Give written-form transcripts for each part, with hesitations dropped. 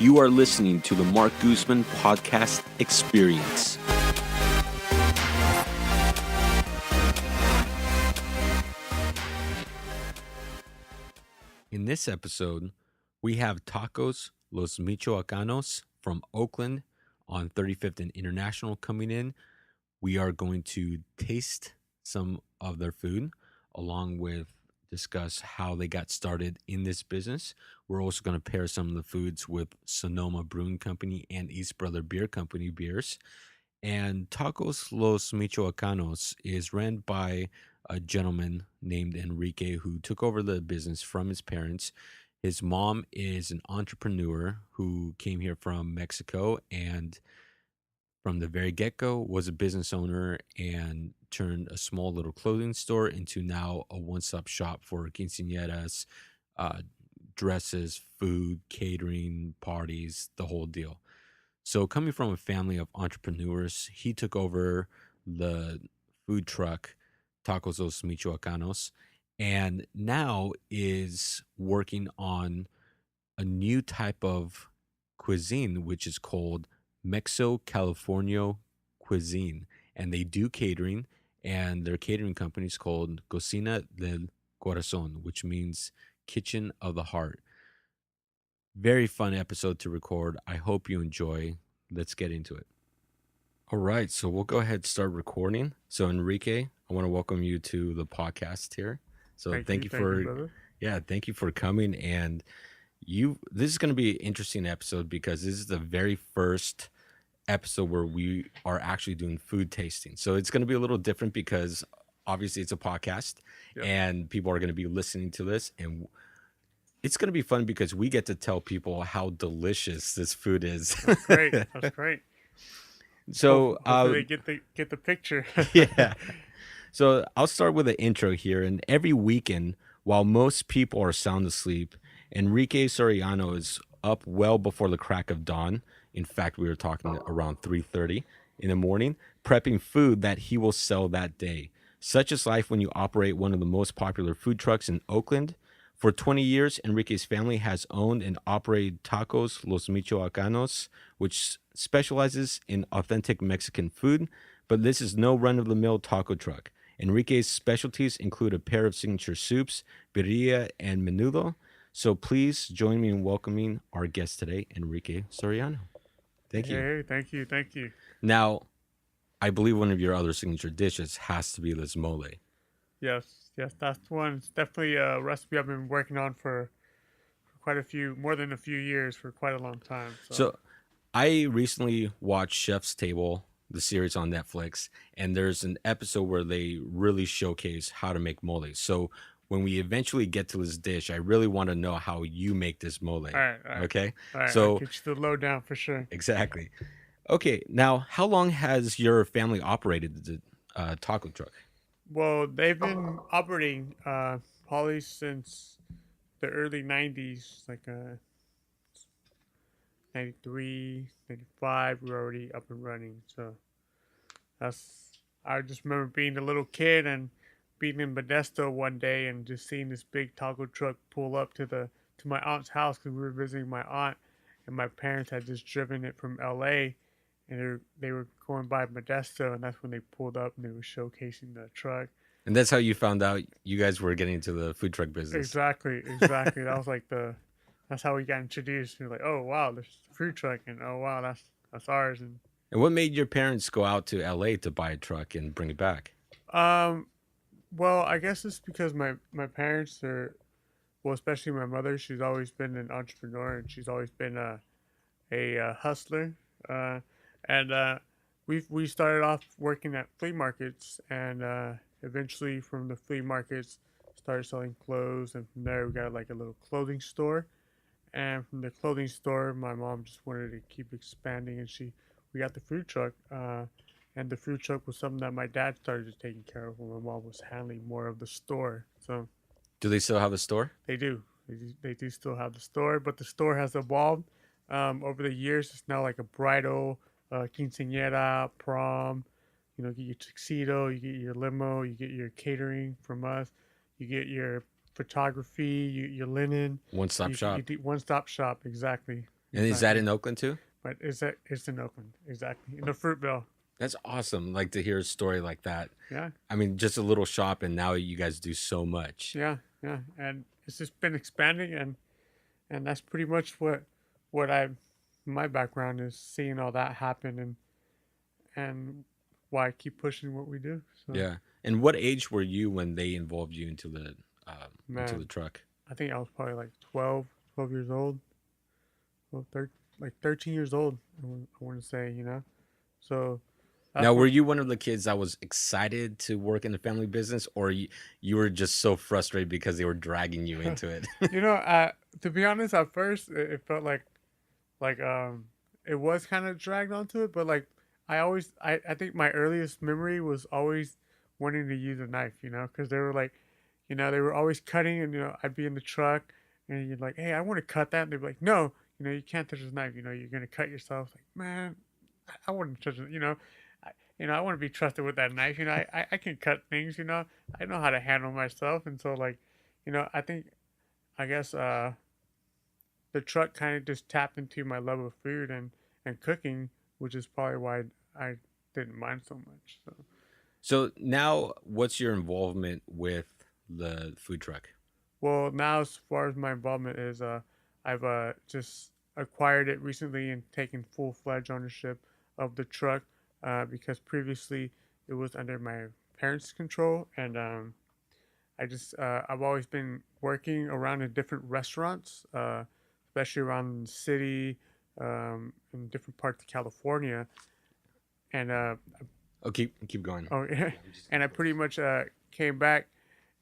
You are listening to the Mark Guzman Podcast Experience. In this episode, we have Tacos Los Michoacanos from Oakland on 35th and International coming in. We are going to taste some of their food along with discuss how they got started in this business. We're also going to pair some of the foods with Sonoma Brewing Company and East Brother Beer Company beers. And Tacos Los Michoacanos is ran by a gentleman named Enrique who took over the business from his parents. His mom is an entrepreneur who came here from Mexico and from the very get-go was a business owner and turned a small little clothing store into now a one-stop shop for quinceañeras, dresses, food, catering, parties, the whole deal. So coming from a family of entrepreneurs, he took over the food truck, Tacos Los Michoacanos, and now is working on a new type of cuisine, which is called Mexico-California cuisine. And they do catering, and their catering company is called Cocina del Corazón, which means kitchen of the heart. Very fun episode to record. I hope you enjoy. Let's get into it. All right, so we'll go ahead and start recording. So Enrique, I want to welcome you to the podcast here. So thank you for coming. And this is going to be an interesting episode because this is the very first episode where we are actually doing food tasting. So it's going to be a little different because obviously it's a podcast and people are going to be listening to this, and it's going to be fun because we get to tell people how delicious this food is. That's great. That's great. So hopefully they get the picture. Yeah. So I'll start with an intro here. And every weekend, while most people are sound asleep, Enrique Soriano is up well before the crack of dawn. In fact, we were talking around 3:30 in the morning, prepping food that he will sell that day. Such is life when you operate one of the most popular food trucks in Oakland. For 20 years, Enrique's family has owned and operated Tacos Los Michoacanos, which specializes in authentic Mexican food, but this is no run-of-the-mill taco truck. Enrique's specialties include a pair of signature soups, birria and Menudo. So please join me in welcoming our guest today, Enrique Soriano. Thank you. Hey, thank you. Now, I believe one of your other signature dishes has to be this mole. Yes, that's one. It's definitely a recipe I've been working on for more than a few years, for quite a long time. So I recently watched Chef's Table, the series on Netflix, and there's an episode where they really showcase how to make mole. So when we eventually get to this dish, I really want to know how you make this mole. All right. Okay? All right, so I'll get you the lowdown for sure. Exactly. Okay, now how long has your family operated the taco truck? Well, they've been operating probably since the early 90s, like 93, 95, we were already up and running. So I just remember being a little kid and being in Modesto one day and just seeing this big taco truck pull up to my aunt's house because we were visiting my aunt, and my parents had just driven it from LA, and they were going by Modesto, and that's when they pulled up and they were showcasing the truck. And that's how you found out you guys were getting into the food truck business. Exactly. That was like that's how we got introduced. We were like, oh wow, there's a food truck, and oh wow, that's ours. And what made your parents go out to LA to buy a truck and bring it back? Well, I guess it's because my parents are, well, especially my mother. She's always been an entrepreneur, and she's always been a hustler. And we started off working at flea markets, and eventually from the flea markets started selling clothes, and from there we got like a little clothing store. And from the clothing store, my mom just wanted to keep expanding, and we got the food truck. And the food truck was something that my dad started taking care of when my mom was handling more of the store. So, do they still have a store? They do. They do still have the store, but the store has evolved over the years. It's now like a bridal, quinceañera, prom. You get your tuxedo, you get your limo, you get your catering from us, you get your photography, your linen. One-stop shop. One-stop shop, exactly. And is that exactly. in Oakland too? But it's in Oakland, exactly, in the Fruitvale. That's awesome. Like to hear a story like that. Yeah, I mean, just a little shop, and now you guys do so much. yeah, yeah, and it's just been expanding, and that's pretty much what I my background is seeing all that happen and why I keep pushing what we do. So Yeah. And what age were you when they involved you into the man, truck? I think I was probably like 12 years old, well, like 13 years old. I want to say, So Now, that's were what you one of the kids that was excited to work in the family business, or you were just so frustrated because they were dragging you into it? you know. To be honest, at first it felt like it was kind of dragged onto it, but like I think my earliest memory was always wanting to use a knife, because they were like, they were always cutting, and I'd be in the truck, and you're like, hey, I want to cut that, and they'd be like, no, you can't touch this knife, you're gonna cut yourself. Like, man, I wouldn't touch it, I want to be trusted with that knife, I can cut things, I know how to handle myself, and so like, I guess the truck kind of just tapped into my love of food and cooking, which is probably why I didn't mind so much. So, So now, what's your involvement with the food truck? well, now as far as my involvement is, I've just acquired it recently and taken full fledged ownership of the truck because previously it was under my parents' control, and I've always been working around in different restaurants, especially around the city, in different parts of California, and Oh, keep going. oh yeah, I'm just and gonna I close. pretty much came back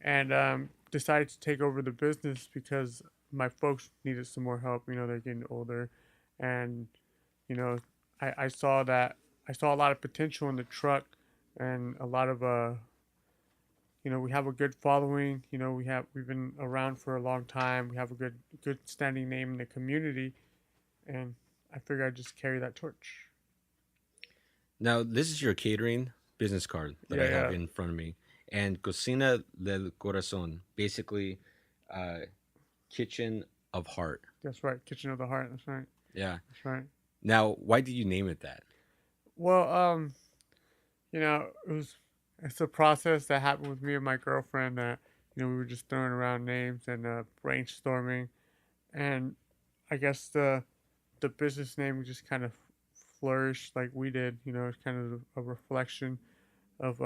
and decided to take over the business because my folks needed some more help. They're getting older, and you know, I saw that I saw a lot of potential in the truck and a lot of we have a good following. We've been around for a long time. We have a good standing name in the community, and I figure I'd just carry that torch. Now, this is your catering business card that Yeah, I have yeah, in front of me, and Cocina del Corazón, basically, uh, kitchen of heart. that's right. Kitchen of the heart. That's right. Yeah. That's right. Now, why did you name it that? Well, it's a process that happened with me and my girlfriend that we were just throwing around names and brainstorming, and I guess the business name just kind of flourished like we did. It's kind of a reflection of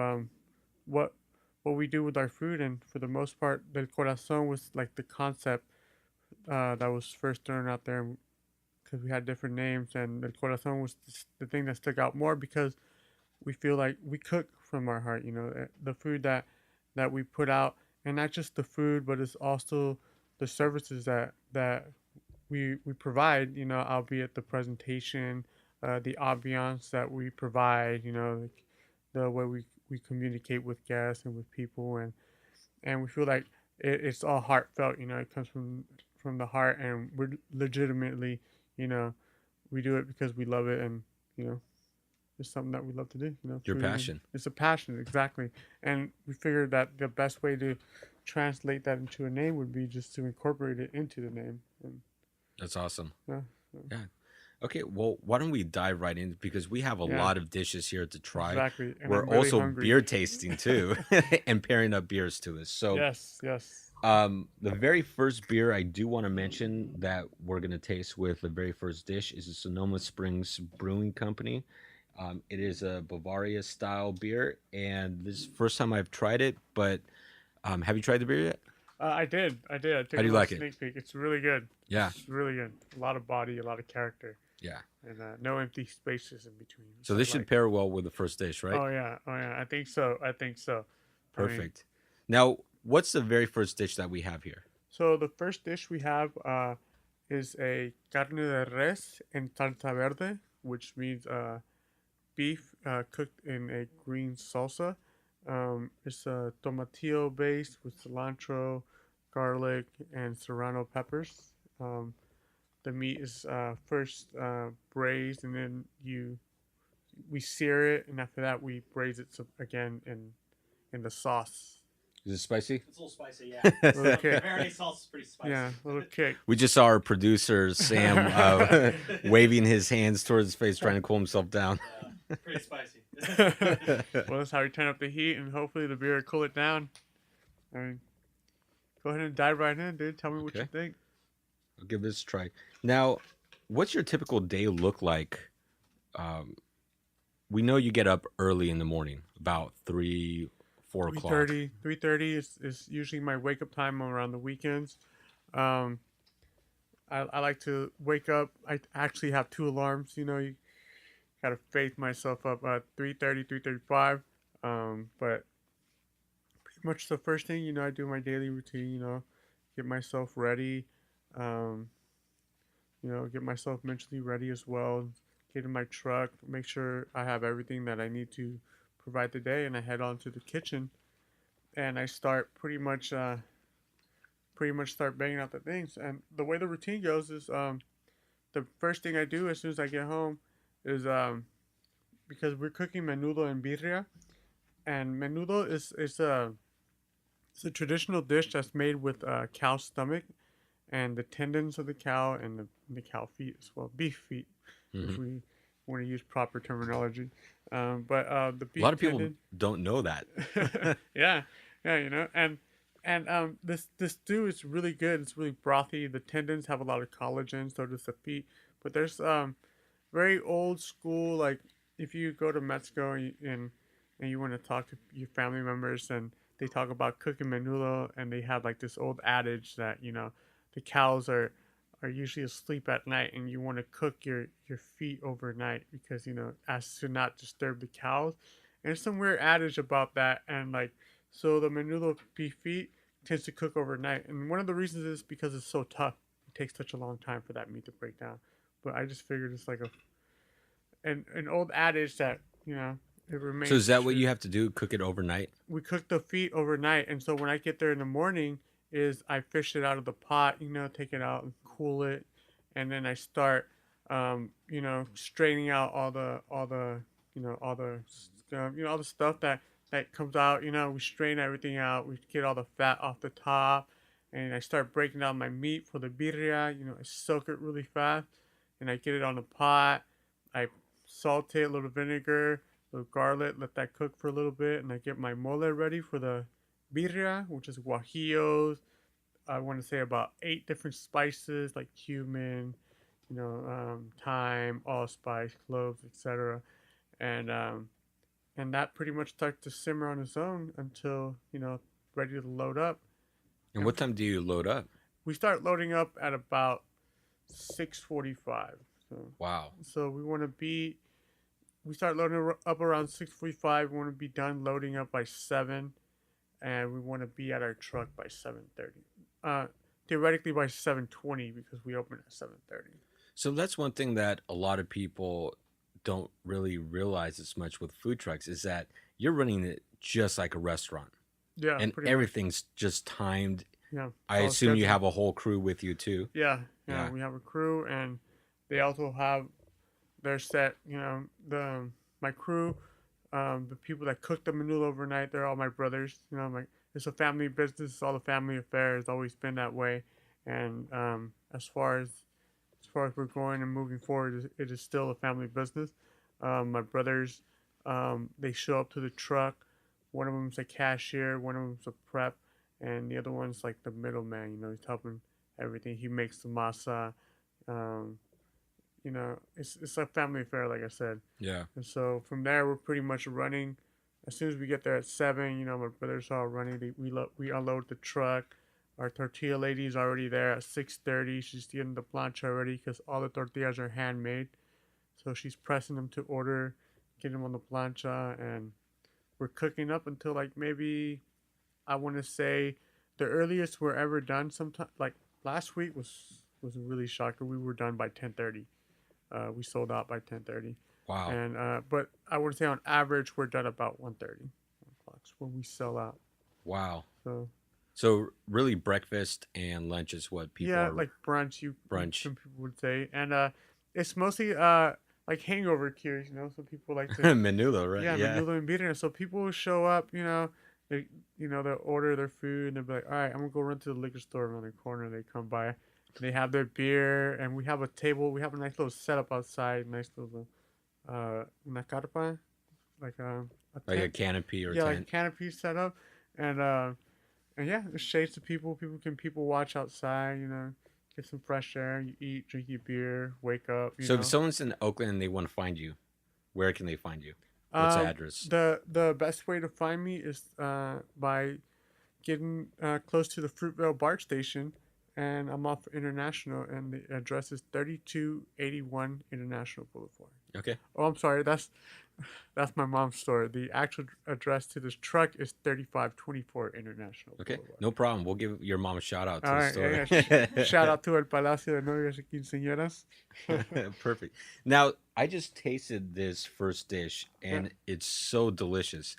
what what we do with our food, and for the most part, the corazon was like the concept that was first thrown out there because we had different names, and the corazon was the thing that stuck out more because we feel like we cook from our heart. The food that we put out, and not just the food, but it's also the services that we provide. Albeit the presentation, the ambiance that we provide. Like the way we communicate with guests and with people, and we feel like it's all heartfelt. It comes from the heart, and we're legitimately, you know, we do it because we love it, and you know, it's something that we love to do. Your Food, and passion. it's a passion, exactly. And we figured that the best way to translate that into a name would be just to incorporate it into the name. And That's awesome. yeah, so, Yeah. Okay, well, why don't we dive right in because we have a yeah, lot of dishes here to try. exactly. And We're I'm really also hungry. beer tasting too and pairing up beers to this. So, Yes, yes. the very first beer I do want to mention that we're going to taste with the very first dish is the Sonoma Springs Brewing Company. It is a Bavaria style beer, and this is the first time I've tried it. But have you tried the beer yet? I did. I did. I How took do a you little like it? sneak peek. It's really good. Yeah, It's really good. A lot of body, a lot of character, yeah. and no empty spaces in between, So which I this should like. pair well with the first dish, right? Oh yeah. Oh yeah. I think so. I think so. I mean, Perfect. Now, what's the very first dish that we have here? so the first dish we have is a carne de res en salsa verde, which means beef cooked in a green salsa. It's a tomatillo base with cilantro, garlic, and serrano peppers. The meat is first braised, and then we sear it, and after that we braise it again in the sauce. Is it spicy? It's a little spicy, yeah. A little kick. Marinade sauce is pretty spicy. Yeah, a little kick. We just saw our producer Sam waving his hands towards his face, trying to cool himself down. Yeah, pretty spicy. Well, that's how we turn up the heat, and hopefully the beer will cool it down. I mean, go ahead and dive right in, dude. Tell me what you think. I'll give this a try. Now, what's your typical day look like? We know you get up early in the morning, about 3, 4 o'clock. 3:30 is usually my wake up time around the weekends. I like to wake up. I actually have 2 alarms. You know, you gotta faith myself up at 3:30, 3:35. But pretty much the first thing, you know, I do my daily routine. You know, get myself ready. You know, get myself mentally ready as well. Get in my truck, make sure I have everything that I need to provide the day, and I head on to the kitchen, and I start pretty much start banging out the things. And the way the routine goes is the first thing I do as soon as I get home is because we're cooking menudo and birria, and menudo is it's a traditional dish that's made with cow stomach and the tendons of the cow and the cow feet as well, beef feet, if we want to use proper terminology. But the beef A lot of people tendon, don't know that. yeah, you know, and this stew is really good. It's really brothy. The tendons have a lot of collagen, so does the feet. But there's very old school, like if you go to Mexico and you want to talk to your family members and they talk about cooking menudo, and they have like this old adage that, you know, the cows are usually asleep at night, and you want to cook your feet overnight because, you know, as to not disturb the cows. And there's some weird adage about that, and like, so the menudo beef feet tends to cook overnight, and one of the reasons is because it's so tough. It takes such a long time for that meat to break down. But I just figured it's like an old adage that, you know, it remains. So is that true. what you have to do? Cook it overnight? We cook the feet overnight, and so when I get there in the morning, is I fish it out of the pot, you know, take it out and cool it, and then I start, you know, straining out all the, you know, all the stuff that comes out. You know, we strain everything out. We get all the fat off the top, and I start breaking down my meat for the birria. You know, I soak it really fast, and I get it on the pot. I saute it, a little vinegar, a little garlic, let that cook for a little bit, and I get my mole ready for the birria, which is guajillos. I want to say about 8 different spices like cumin, you know, thyme, allspice, cloves, etc. And that pretty much starts to simmer on its own until, you know, ready to load up. And what time do you load up? We start loading up at about 6:45. Wow. So we start loading up around 6:45. We want to be done loading up by 7, and we want to be at our truck by 7:30. Theoretically by 7:20 because we open at 7:30. So that's one thing that a lot of people don't really realize as much with food trucks is that you're running it just like a restaurant. Yeah, and everything's just timed. Yeah. I assume you have a whole crew with you too. Yeah, we have a crew, and they also have their set. You know, my crew, the people that cook the menudo overnight, they're all my brothers. You know, it's a family business. It's all a family affair. It's always been that way. And as far as we're going and moving forward, it is still a family business. My brothers, they show up to the truck. One of them's a cashier. One of them's a prep, and the other one's like the middleman. You know, he's helping everything. He makes the masa. You know, it's a family affair, like I said. Yeah. And so from there, we're pretty much running. As soon as we get there at 7, you know, my brothers are all running. We unload the truck. Our tortilla lady's already there at 6:30. She's getting the plancha already because all the tortillas are handmade. So she's pressing them to order, getting them on the plancha, and we're cooking up until like maybe, I want to say, the earliest we're ever done. Sometime like last week was a really shocker. We were done by 10:30. We sold out by 10:30. Wow. And but I would say on average we're done about 1:30 when we sell out. Wow. So really breakfast and lunch is what people are... like brunch. Brunch. Some people would say, and it's mostly like hangover cures. You know, so people like to Menudo, right? yeah, menudo and birria. So people will show up. You know, they, they'll order their food and they'll be like, all right, I'm gonna go run to the liquor store around the corner. They come by, they have their beer, and we have a table. We have a nice little setup outside, nice little una carpa, like a Like a tent. canopy or Yeah, like a tent. canopy setup, and and yeah, there's shades to people. People watch outside. Get some fresh air. You eat, drink your beer, wake up. So if someone's in Oakland and they want to find you, where can they find you? What's the address? The best way to find me is by getting close to the Fruitvale BART station, and I'm off International, and the address is 3281 International Boulevard. Okay. Oh, I'm sorry, that's my mom's store. The actual address to this truck is 3524 International Okay. Boulevard. No problem. We'll give your mom a shout out to All the right, store. yeah. Shout out to El Palacio de Novias y Quinceañeras. Perfect. Now, I just tasted this first dish and Yeah. it's so delicious.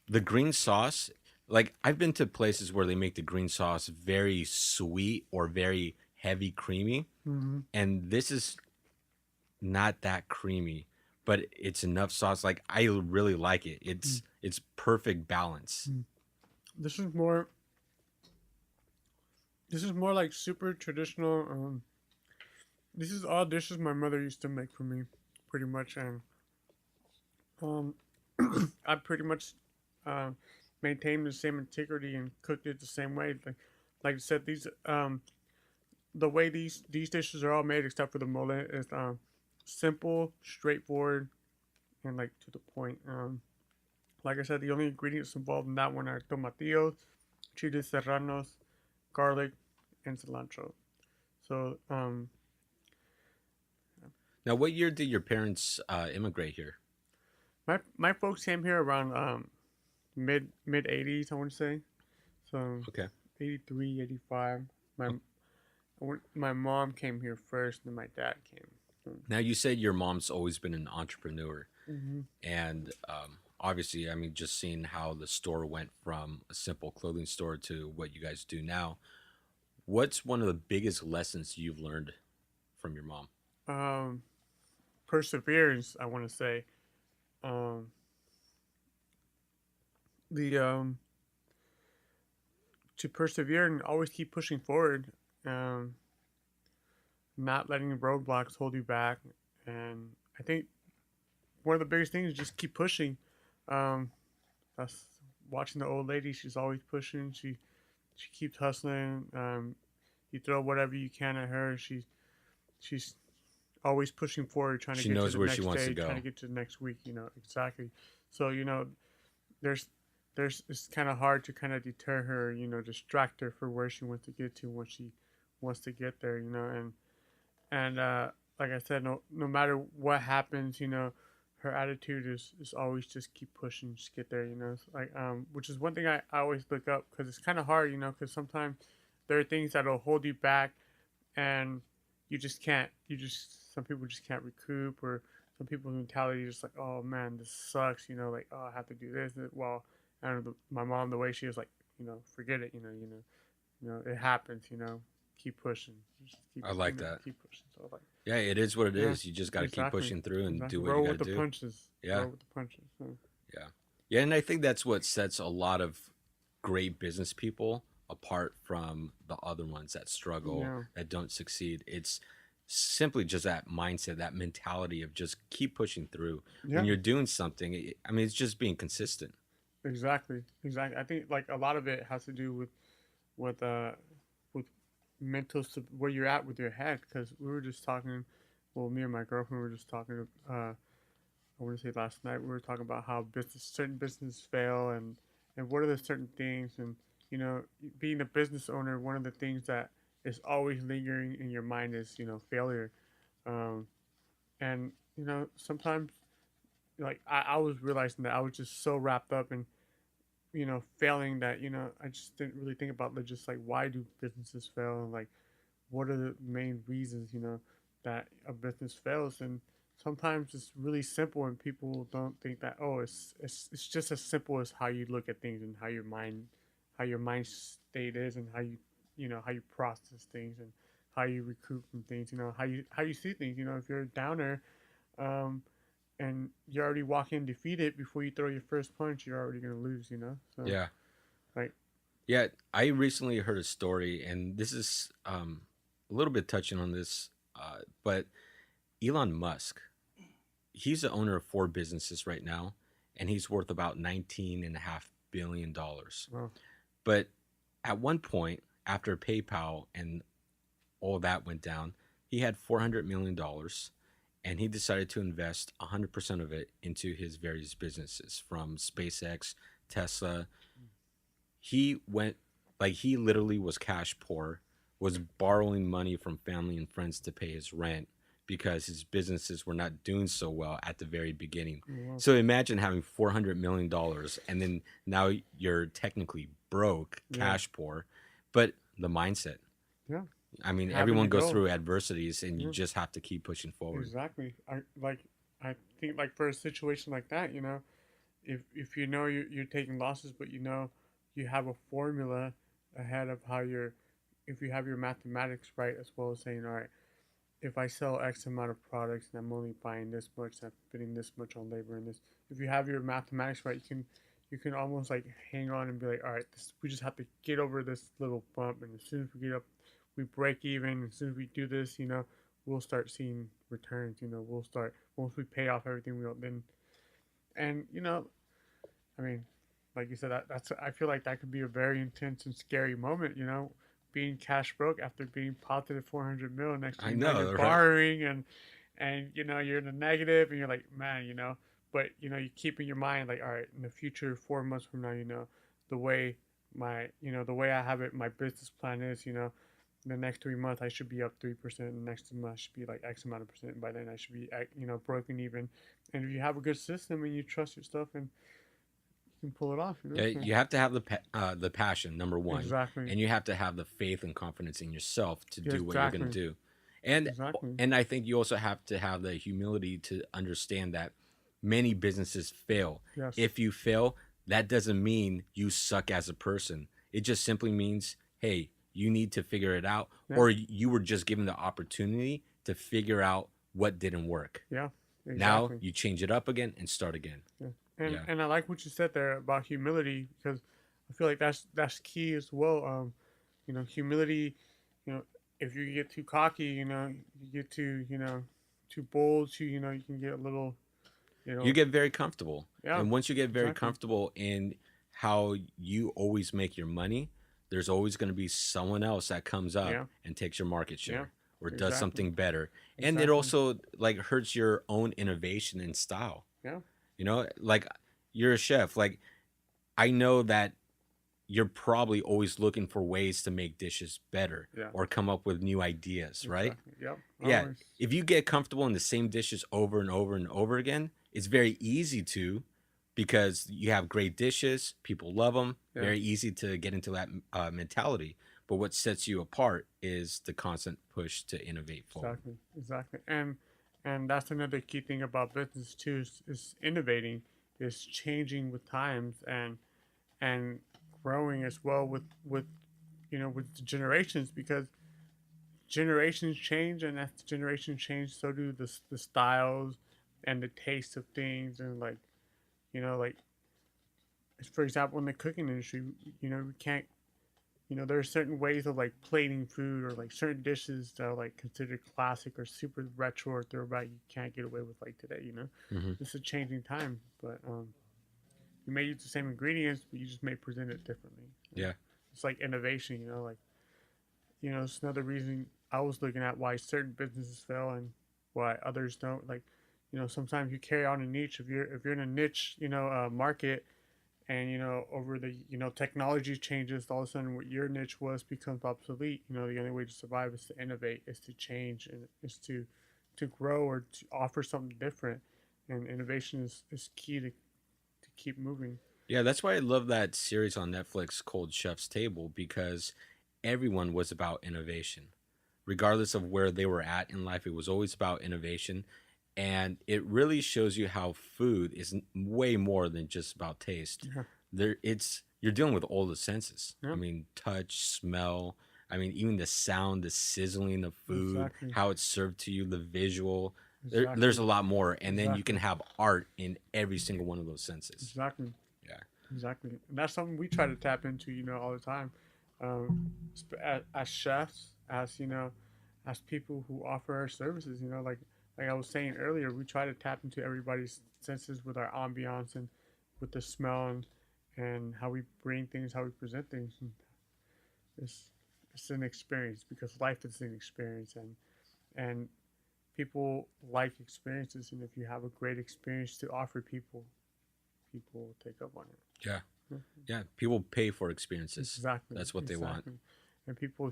The green sauce, like I've been to places where they make the green sauce very sweet or very heavy creamy, Mm-hmm. and this is not that creamy, but it's enough sauce. Like I really like it. It's perfect balance. This is more. This is more like super traditional. This is all dishes my mother used to make for me, pretty much, and um, I pretty much uh, maintained the same integrity and cooked it the same way. Like I said, the way these dishes are all made, except for the mole, is simple, straightforward, and like to the point. Like I said, the only ingredients involved in that one are tomatillos, chiles serranos, garlic, and cilantro. So Now, what year did your parents immigrate here? my folks came here around mid 80s, I want to say. So Okay. 83, 85. My my mom came here first, and then my dad came. So, Now, you said your mom's always been an entrepreneur, mm-hmm. and obviously, I mean, just seeing how the store went from a simple clothing store to what you guys do now, what's one of the biggest lessons you've learned from your mom? Perseverance, I want to say. Um, the To persevere and always keep pushing forward. Um, Not letting roadblocks hold you back. And I think one of the biggest things is just keep pushing. Um, that's watching the old lady. She's always pushing. She keeps hustling. You throw whatever you can at her. She's always pushing forward, trying to She get to knows the where next she wants day, to go. trying to get to the next week. Exactly. So there's it's kind of hard to kind of deter her. Distract her for where she wants to get to once she wants to get there. And like I said, no matter what happens, her attitude is always just keep pushing, just get there. Which is one thing I always look up, because it's kind of hard, because sometimes there are things that'll hold you back, and you just can't. Some people just can't recoup, or some people's mentality is just like, oh man, this sucks. Like, oh, I have to do this. Well, I don't know, my mom, the way she was like, forget it. It happens. Keep pushing. Just keep, I like that. Keep pushing. So like, Yeah, it is what it yeah, is. You just got to keep exactly. pushing through and Exactly. do what Roll you with got the to do. punches. Yeah. Roll with the punches. So. Yeah. Yeah, and I think that's what sets a lot of great business people apart from the other ones that struggle, Yeah. that don't succeed. It's simply just that mindset, that mentality of just keep pushing through. Yeah. When you're doing something, I mean, it's just being consistent. Exactly. I think like a lot of it has to do with with where you're at with your head, because we were just talking. Well, me and my girlfriend were just talking. I want to say last night we were talking about how certain businesses fail, and what are the certain things, and being a business owner, one of the things that is always lingering in your mind is failure, um, and sometimes like I was realizing that I was just so wrapped up in failing, that I just didn't really think about just like, why do businesses fail, and like what are the main reasons that a business fails. And sometimes it's really simple, and people don't think that, oh, it's just as simple as how you look at things, and how your mind state is, and how you process things, and how you recoup from things, how you see things. If you're a downer, um and you already walk in defeated before you throw your first punch, you're already gonna lose. So Yeah. like Yeah, I recently heard a story, and this is a little bit touching on this, but Elon Musk, he's the owner of four businesses right now, and he's worth about $19.5 billion. well, But at one point, after PayPal and all that went down, he had $400 million, and he decided to invest 100% of it into his various businesses from SpaceX, Tesla. He went, like, he literally was cash poor, was borrowing money from family and friends to pay his rent because his businesses were not doing so well at the very beginning. well, So imagine having $400 million, and then now you're technically broke, yeah, cash poor, but the mindset. yeah, I mean, having everyone to goes go. through adversities, and you Yeah, just have to keep pushing forward. exactly. I think like for a situation like that, if you know you're taking losses, but you have a formula ahead of how you're, if you have your mathematics right, as well as saying, all right, if I sell X amount of products and I'm only buying this much, I'm spending this much on labor and this. If you have your mathematics right, you can almost like hang on and be like, all right, we just have to get over this little bump, and as soon as we get up, we break even. As soon as we do this, we'll start seeing returns. We'll start once we pay off everything we owe. Then, and I mean, like you said, that's I feel like that could be a very intense and scary moment. Being cash broke after being positive 400 mil. Next thing I you know, know, you're right? borrowing and you're in the negative, and you're like, man, But you keep in your mind like, all right, in the future, 4 months from now, the way the way I have it, my business plan is, the next 3 months I should be up 3%. The next month I should be like X amount of percent. And by then I should be broken even. And if you have a good system and you trust your stuff, and you can pull it off, Yeah, So, you have to have the passion, number one, exactly. and you have to have the faith and confidence in yourself to Yeah, do what you're going exactly. to do. And Exactly. and I think you also have to have the humility to understand that many businesses fail. Yes. If you fail, that doesn't mean you suck as a person. It just simply means, hey, you need to figure it out, Yeah. or you were just given the opportunity to figure out what didn't work. Yeah. Now Exactly. you change it up again and start again. Yeah. And Yeah. and I like what you said there about humility, because I feel like that's key as well. Humility. You know, if you get too cocky, you get too bold. You can get a little. You get very comfortable. Yeah. And once you get very Exactly. comfortable in how you always make your money, there's always going to be someone else that comes up Yeah. and takes your market Yeah. share or does Exactly. something better. And it Exactly. also like hurts your own innovation and style. Yeah. Like you're a chef. Like I know that you're probably always looking for ways to make dishes better Yeah. or come up with new ideas, right? Exactly. Yep. Yeah. Always. If you get comfortable in the same dishes over and over and over again, it's very easy to, because you have great dishes, people love them, Yeah. very easy to get into that mentality. But what sets you apart is the constant push to innovate forward. Exactly. Exactly. And that's another key thing about business too, is innovating, is changing with times, and growing as well with the generations, because generations change, and as the generations change, so do the styles and the taste of things. And like for example, in the cooking industry, we can't, there are certain ways of like plating food, or like certain dishes that are like considered classic or super retro or throwback, you can't get away with like today. Hmm. This is a changing time, but you may use the same ingredients, but you just may present it differently. Yeah. It's like innovation, like it's another reason I was looking at why certain businesses fail and why others don't. Like, sometimes you carry on a niche. If you're in a niche, market, and over the technology changes, all of a sudden what your niche was becomes obsolete. The only way to survive is to innovate, is to change, and is to grow or to offer something different. And innovation is key to keep moving. Yeah, that's why I love that series on Netflix called Chef's Table, because everyone was about innovation. Regardless of where they were at in life, it was always about innovation. And it really shows you how food is way more than just about taste. Yeah. You're dealing with all the senses. Yeah. I mean, touch, smell. I mean, even the sound, the sizzling of food, Exactly. how it's served to you, the visual. There's a lot more, and then you can Exactly. have art in every single one of those senses. Exactly. Yeah. Exactly. And that's something we try to tap into, all the time. As chefs, as as people who offer our services, like I was saying earlier, we try to tap into everybody's senses with our ambiance and with the smell and how we bring things, how we present things. And it's it's an experience because life is an experience, and people like experiences, and if you have a great experience to offer people, people will take up on it. Yeah. Yeah. People pay for experiences. Exactly. That's what they want. Exactly. And people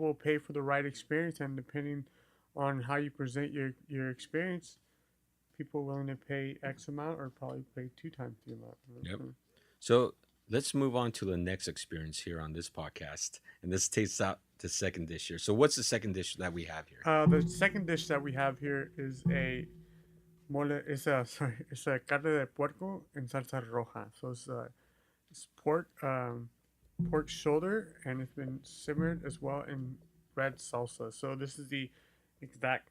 will pay for the right experience, and depending on how you present your experience, people are willing to pay X amount or probably pay 2 times the amount. Yep. So let's move on to the next experience here on this podcast, and this tastes out the second dish here. So what's the second dish that we have here? The second dish that we have here is a mole. It's a carne de puerco en salsa roja. So it's pork shoulder, and it's been simmered as well in red salsa. So this is the exact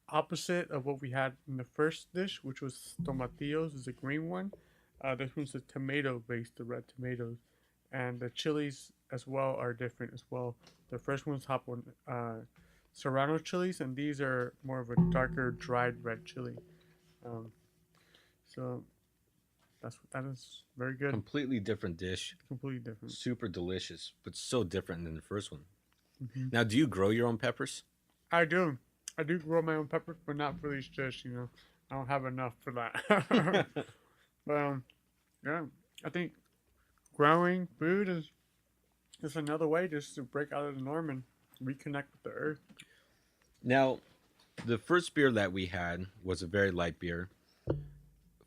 opposite of what we had in the first dish, which was tomatillos, is a green one. This one's a tomato based, the red tomatoes, and the chilies as well are different as well. The first one's serrano chilies, and these are more of a darker dried red chili. Um, so that is very good. Completely different dish. Completely different. Super delicious, but so different than the first one. Mm-hmm. Now, do you grow your own peppers? I do. I do grow my own peppers, but not for these dish. I don't have enough for that. But yeah, I think growing food is another way just to break out of the norm and reconnect with the earth. Now, the first beer that we had was a very light beer.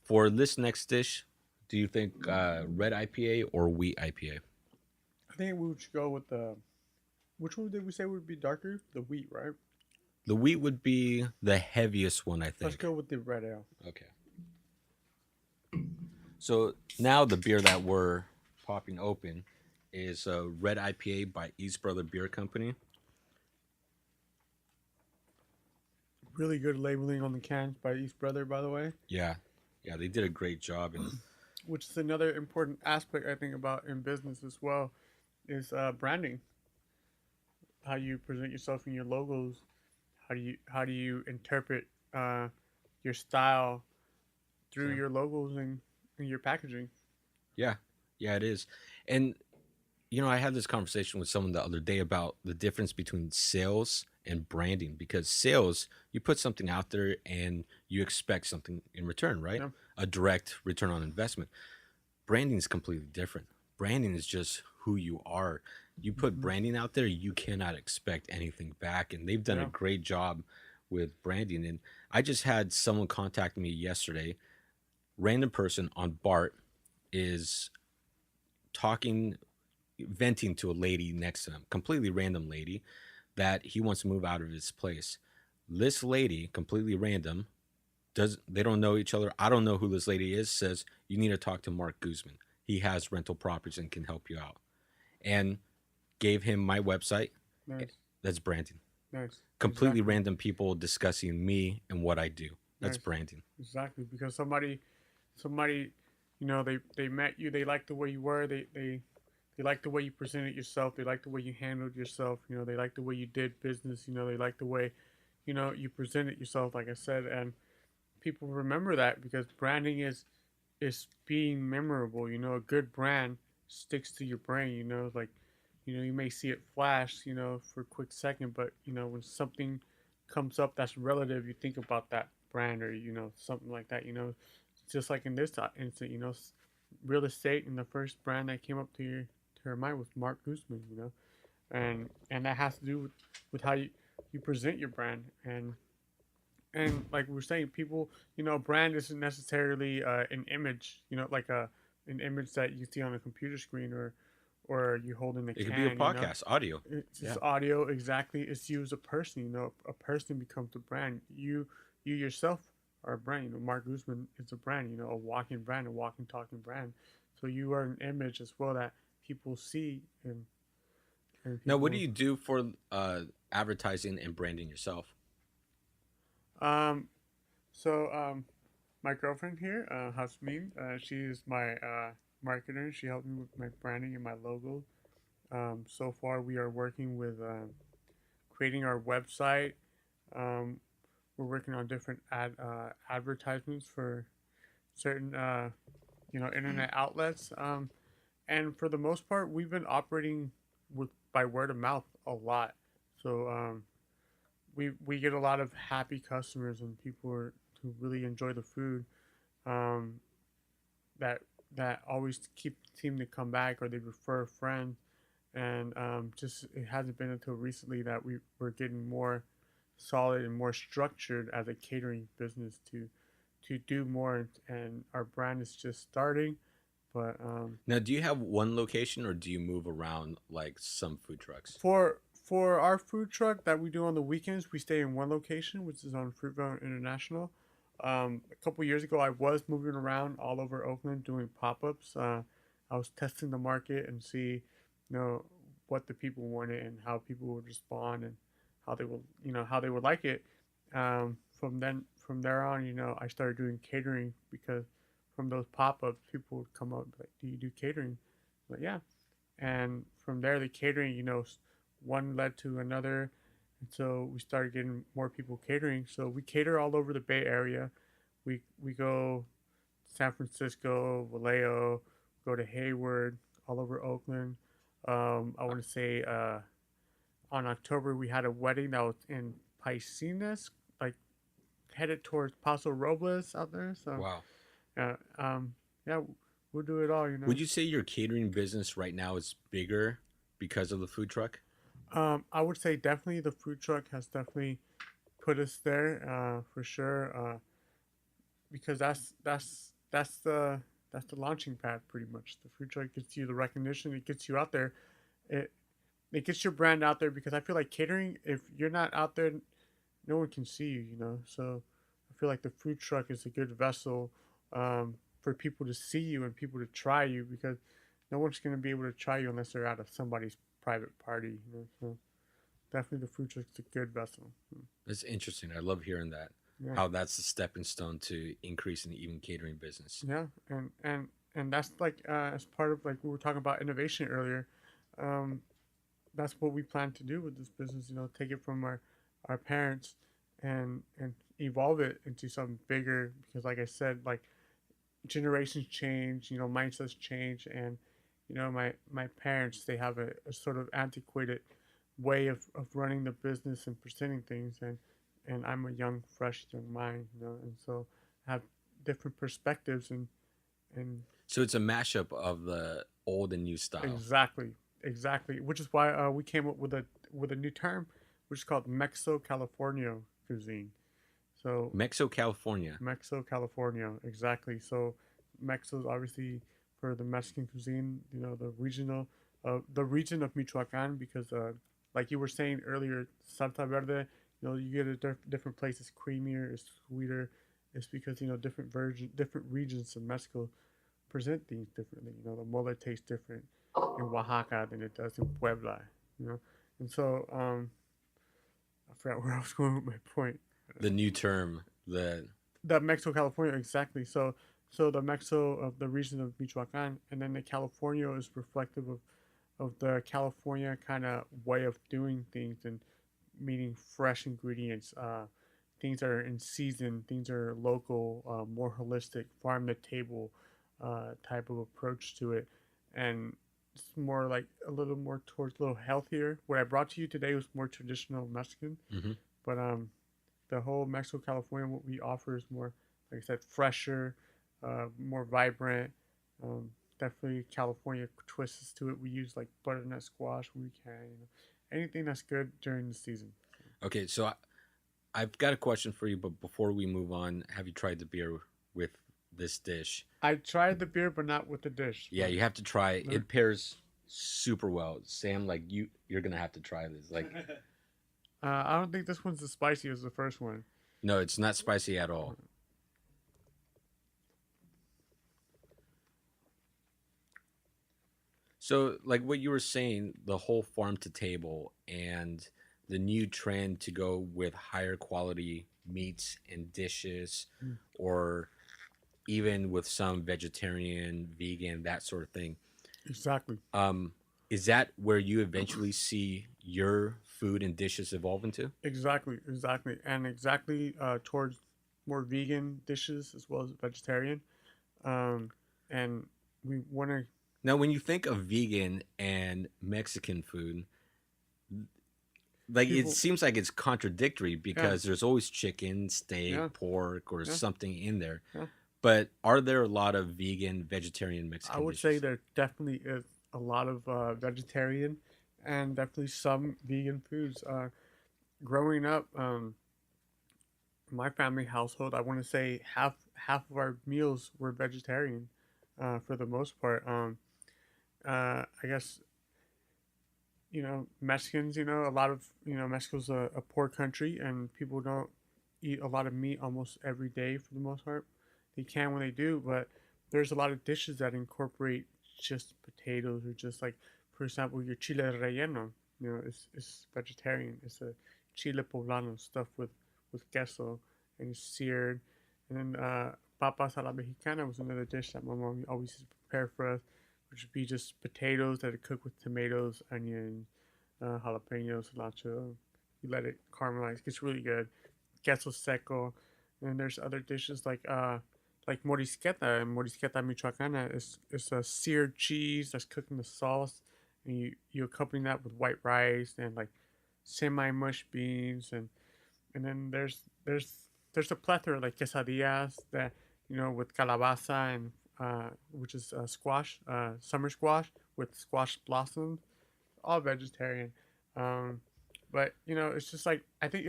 For this next dish, do you think red IPA or wheat IPA? I think we should go with the. Which one did we say would be darker? The wheat, right? The wheat would be the heaviest one, I think. Let's go with the red ale. Okay. So now the beer that we're popping open is a red IPA by East Brother Beer Company. Really good labeling on the cans by East Brother, by the way. Yeah, they did a great job. Which is another important aspect I think about in business as well, is branding. How you present yourself in your logos. How do you interpret your style through your logos and your packaging? Yeah, it is. And I had this conversation with someone the other day about the difference between sales and branding, because sales, you put something out there and you expect something in return, right? Yeah. A direct return on investment. Branding is completely different. Branding is just who you are. You put branding out there, you cannot expect anything back. And they've done a great job with branding. And I just had someone contact me yesterday. Random person on BART is venting to a lady next to him, completely random lady, that he wants to move out of his place. This lady, completely random, they don't know each other. I don't know who this lady is. Says you need to talk to Mark Guzman. He has rental properties and can help you out. And gave him my website. Nice. That's branding. Nice. Completely random people discussing me and what I do. That's Nice. branding. Exactly, because somebody, they met you. They liked the way you were. They liked the way you presented yourself. They liked the way you handled yourself. They liked the way you did business. They liked the way, you presented yourself. Like I said, and people remember that because branding is being memorable. A good brand sticks to your brain. Like, you may see it flash, for a quick second, but when something comes up that's relative, you think about that brand or something like that. Just like in this instant, real estate, and the first brand that came up to her mind was Mark Guzman. And that has to do with how you present your brand. And like we were saying, people, brand isn't necessarily an image, like an image that you see on a computer screen or you hold in a can. It could be a podcast, audio. It's just audio, exactly. It's you as a person. A person becomes a brand. You yourself are a brand. Mark Guzman is a brand. A walking brand, a walking, talking brand. So you are an image as well that people see. And now, what do you do for advertising and branding yourself? Um, so my girlfriend here, Hasmin, she is my marketer. She helped me with my branding and my logo. So far, we are working with creating our website. Um, we're working on different advertisements for certain internet outlets. And for the most part, we've been operating with by word of mouth a lot. So we get a lot of happy customers and who really enjoy the food. Um, that that always seem to come back, or they refer a friend. And just it hasn't been until recently that we're getting more solid and more structured as a catering business to do more, and our brand is just starting. But Now, do you have one location or do you move around like some food trucks? for our food truck that we do on the weekends, we stay in one location, which is on Fruitvale International. A couple years ago, I was moving around all over Oakland doing pop-ups. I was testing the market and see, what the people wanted and how people would respond and how they would like it. From there on, I started doing catering because from those pop-ups, people would come up like, "Do you do catering?" But yeah, and from there, the catering, one led to another, and so we started getting more people catering. So we cater all over the Bay Area. We go San Francisco, Vallejo, go to Hayward, all over Oakland. I want to say on October we had a wedding that was in Piscinas, like headed towards Paso Robles out there. So Wow. yeah, yeah, we'll do it all. Would you say your catering business right now is bigger because of the food truck? I would say definitely the food truck has definitely put us there for sure. Because that's the launching pad pretty much. The food truck gets you the recognition. It gets you out there. It it gets your brand out there because I feel like catering, if you're not out there, no one can see you. So I feel like the food truck is a good vessel for people to see you and people to try you because no one's gonna be able to try you unless they're at somebody's private party. So definitely the food truck's a good vessel. That's interesting. I love hearing that. Yeah. How that's a stepping stone to increasing the even catering business. Yeah, and that's like as part of like we were talking about innovation earlier. Um, that's what we plan to do with this business. Take it from our parents and evolve it into something bigger. Because, like I said, like generations change, mindsets change, and my parents they have a sort of antiquated way of running the business and presenting things, and I'm a young, fresh young mind, and so I have different perspectives and So it's a mashup of the old and new style. exactly, which is why we came up with a new term, which is called Mexico California cuisine. So Mexico, California. Mexico California, exactly. So Mexico is obviously for the Mexican cuisine, the region of Michoacan, because like you were saying earlier, Tanta Verde, you get a different place. It's creamier, it's sweeter. It's because different regions of Mexico present things differently. The mole tastes different in Oaxaca than it does in Puebla. And so I forgot where I was going with my point. The new term, The Mexico California, exactly. So the Mexico of the region of Michoacan, and then the California is reflective of the California kind of way of doing things, and meaning fresh ingredients, things that are in season, things that are local, more holistic, farm to table type of approach to it, and it's more like a little more towards a little healthier. What I brought to you today was more traditional Mexican, hmm but the whole Mexico California, what we offer is more, like I said, fresher, more vibrant. Definitely California twists to it. We use like butternut squash when we can. Anything that's good during the season. Okay, so I've got a question for you, but before we move on, have you tried the beer with this dish? I tried the beer, but not with the dish. Yeah, you have to try it. It pairs super well. Sam, like you're gonna have to try this. Like, I don't think this one's as spicy as the first one. no, it's not spicy at all. So, like what you were saying, the whole farm to table and the new trend to go with higher quality meats and dishes, Mm. or even with some vegetarian, vegan, that sort of thing. Exactly. Um, is that where you eventually see your food and dishes evolve into? Exactly, and exactly towards more vegan dishes as well as vegetarian. Um, and we want to Now, when you think of vegan and Mexican food, like it people. seems like it's contradictory Yeah, because there's always chicken, yeah, steak, pork, or yeah, something in there. yeah. But are there a lot of vegan, vegetarian I Mexican would say dishes? there definitely is a lot of vegetarian and definitely some vegan foods. Growing up, my family household, I want to say half of our meals were vegetarian, for the most part. I guess Mexicans. A lot of Mexico's a poor country, and people don't eat a lot of meat almost every day for the most part. They can when they do, but there's a lot of dishes that incorporate just potatoes or just like, for example, your chile relleno. It's vegetarian. It's a chile poblano stuffed with queso and it's seared. And then papas a la mexicana was another dish that my mom always used to prepare for us, which would be just potatoes that are cooked with tomatoes, onions, jalapenos, cilantro. You let it caramelize. It gets really good. Queso seco. And then there's other dishes like morisqueta. And morisqueta michoacana is a seared cheese that's cooked in the sauce, and you accompany that with white rice and like semi mush beans, and then there's a plethora like quesadillas that with calabaza and which is squash, summer squash with squash blossoms, all vegetarian. Um, but it's just like I think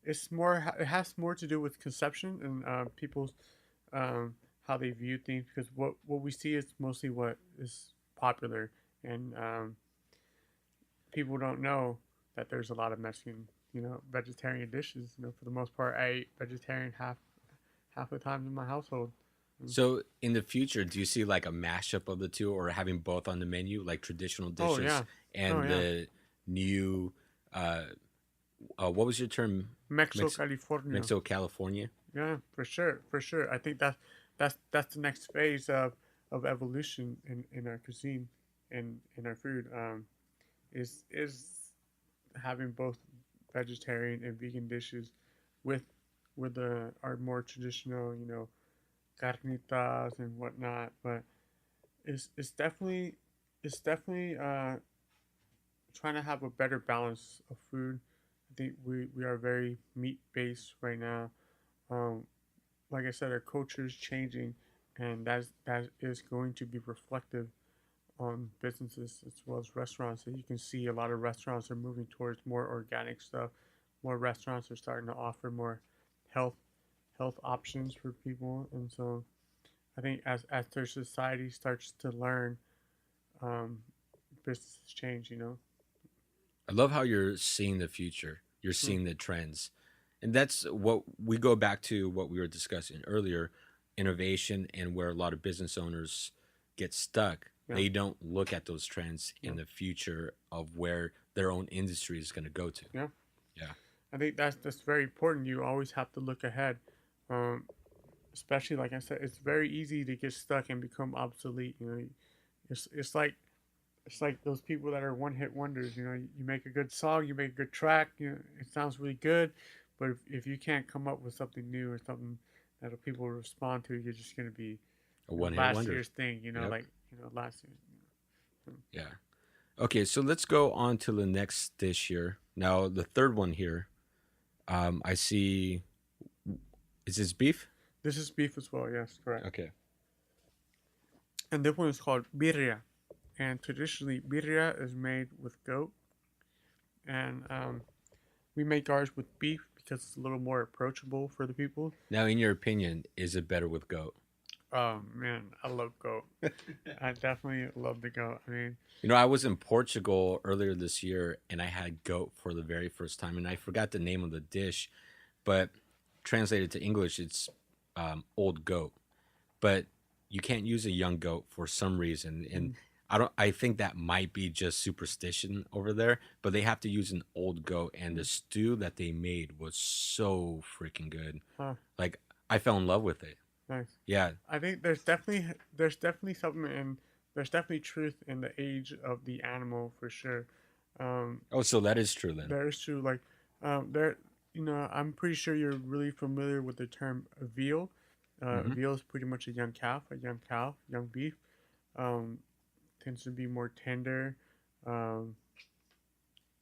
it's more it has more to do with conception and people's how they view things, because what we see is mostly what is popular, and people don't know that there's a lot of Mexican vegetarian dishes. For the most part, I eat vegetarian half the time in my household. Mm. So, in the future, do you see like a mashup of the two, or having both on the menu, like traditional Oh dishes yeah, oh and yeah. the new, uh, what was your term? Mexico, Mex- California. Mexico, California. Yeah, for sure, for sure. I think that's the next phase of evolution in our cuisine and in our food. Is having both vegetarian and vegan dishes with our more traditional, carnitas and whatnot. But it's definitely trying to have a better balance of food. I think we are very meat based right now. Um, like I said, our culture is changing, and that is going to be reflective on businesses as well as restaurants. So you can see a lot of restaurants are moving towards more organic stuff. More restaurants are starting to offer more health health options for people, and so I think as their society starts to learn, um, businesses change. I love how you're seeing the future. You're Mm. seeing the trends. And that's what we go back to what we were discussing earlier, innovation, and where a lot of business owners get stuck. Yeah, They don't look at those trends yeah, in the future of where their own industry is going to go to. yeah. Yeah. I think that's very important. You always have to look ahead. Um, Especially like I said, it's very easy to get stuck and become obsolete. It's like those people that are one hit wonders. You make a good song, you make a good track. It sounds really good, but if you can't come up with something new or something that people respond to, you're just gonna be A one hit last wonder. year's thing. Yep. Last year's. Yeah. Okay, so let's go on to the next dish here. Now, the third one here, I see. Is this beef? This is beef as well. Yes, correct. Okay. And this one is called birria. And traditionally, birria is made with goat, and we make ours with beef because it's a little more approachable for the people. Now, in your opinion, is it better with goat? Oh man, I love goat. I definitely love the goat. I mean, I was in Portugal earlier this year and I had goat for the very first time, and I forgot the name of the dish, but translated to English, it's old goat. But you can't use a young goat for some reason, and mm, I think that might be just superstition over there, but they have to use an old goat, and the stew that they made was so freaking good. Huh. Like I fell in love with it. Nice. Yeah. I think there's definitely something in there's definitely truth in the age of the animal for sure. Oh, so that is true then. There is true. Like, there, I'm pretty sure you're really familiar with the term veal. Veal is pretty much a young cow, young beef. Um, Tends to be more tender. Um,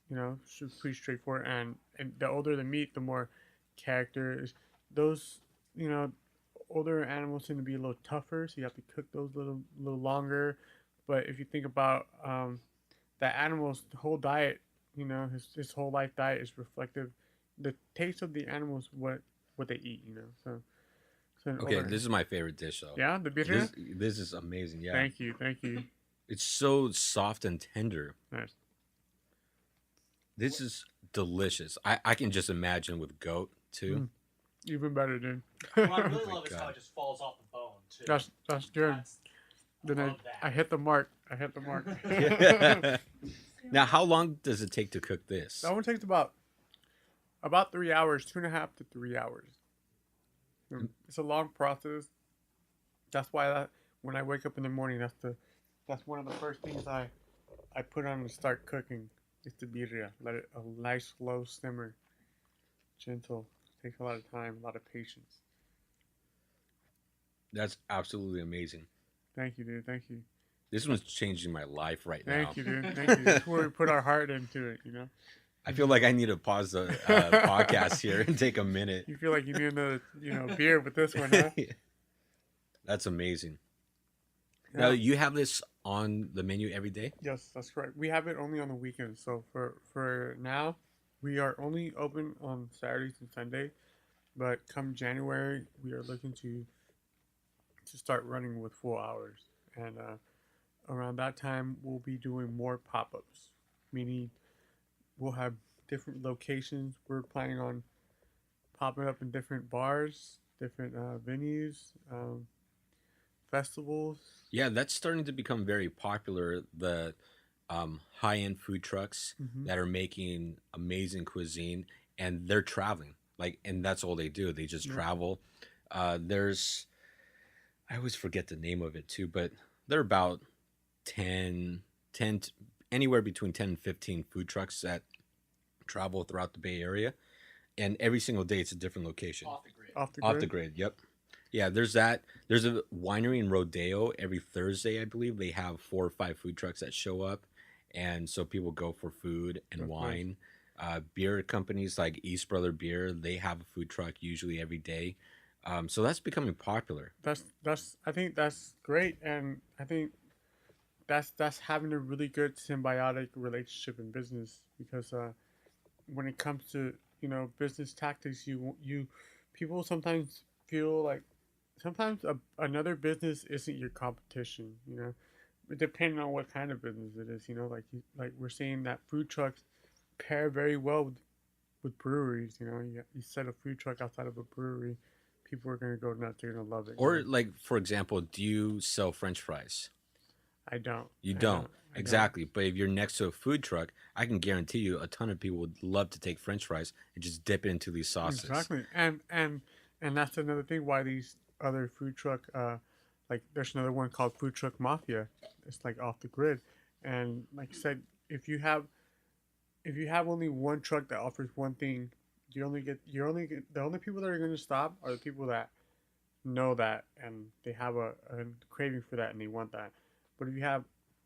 it's pretty straightforward. And the older the meat, the more character is. Those, you know, older animals tend to be a little tougher, so you have to cook those little longer. But if you think about that animal's whole diet, his whole life diet is reflective. The taste of the animals, what they eat, So Okay, this is my favorite dish though. yeah, the birria. This is amazing. Yeah. Thank you. It's so soft and tender. Nice. This is delicious. I can just imagine with goat too. Even better, dude. What I really my love is how God. it just falls off the bone too. That's good. Then love that. I hit the mark. Now, how long does it take to cook this? That one takes about 3 hours, 2.5 to 3 hours. It's a long process. That's why when I wake up in the morning, that's one of the first things I put on to start cooking. Is the birria. Let it a nice slow simmer, gentle. Takes a lot of time, a lot of patience. That's absolutely amazing. Thank you, dude. Thank you. This one's changing my life right now. Thank you, dude. Thank you. That's where we put our heart into it, I feel like I need to pause the podcast here and take a minute. You feel like you need another, beer with this one, huh? That's amazing. Yeah. Now, you have this on the menu every day? Yes, that's correct. We have it only on the weekends. So for now, we are only open on Saturdays and Sundays. But come January, we are looking to start running with full hours. And around that time, we'll be doing more pop-ups, meaning we'll have different locations. We're planning on popping up in different bars, different venues, festivals. Yeah, that's starting to become very popular. The high-end food trucks that are making amazing cuisine, and they're traveling. And that's all they do. They just travel. There's, I always forget the name of it too, but they're about 10, anywhere between 10 and 15 food trucks that travel throughout the Bay Area, and every single day it's a different location. Off the grid. Off the grid, yep. Yeah, there's that. There's a winery in Rodeo every Thursday, I believe. They have 4 or 5 food trucks that show up, and so people go for food and wine. Beer companies like East Brother Beer, they have a food truck usually every day. So that's becoming popular. I think that's great, and I think that's having a really good symbiotic relationship in business, because when it comes to business tactics, you people sometimes feel like another business isn't your competition, depending on what kind of business it is, like we're seeing that food trucks pair very well with breweries. You set a food truck outside of a brewery, people are going to go nuts. They're going to love it. Or for example, do you sell French fries? I don't. You don't. Exactly. But if you're next to a food truck, I can guarantee you a ton of people would love to take French fries and just dip it into these sauces. Exactly. And that's another thing why these other food truck, like there's another one called Food Truck Mafia. It's like off the grid. And like I said, if you have only one truck that offers one thing, the only people that are going to stop are the people that know that and they have a craving for that and they want that. But if you have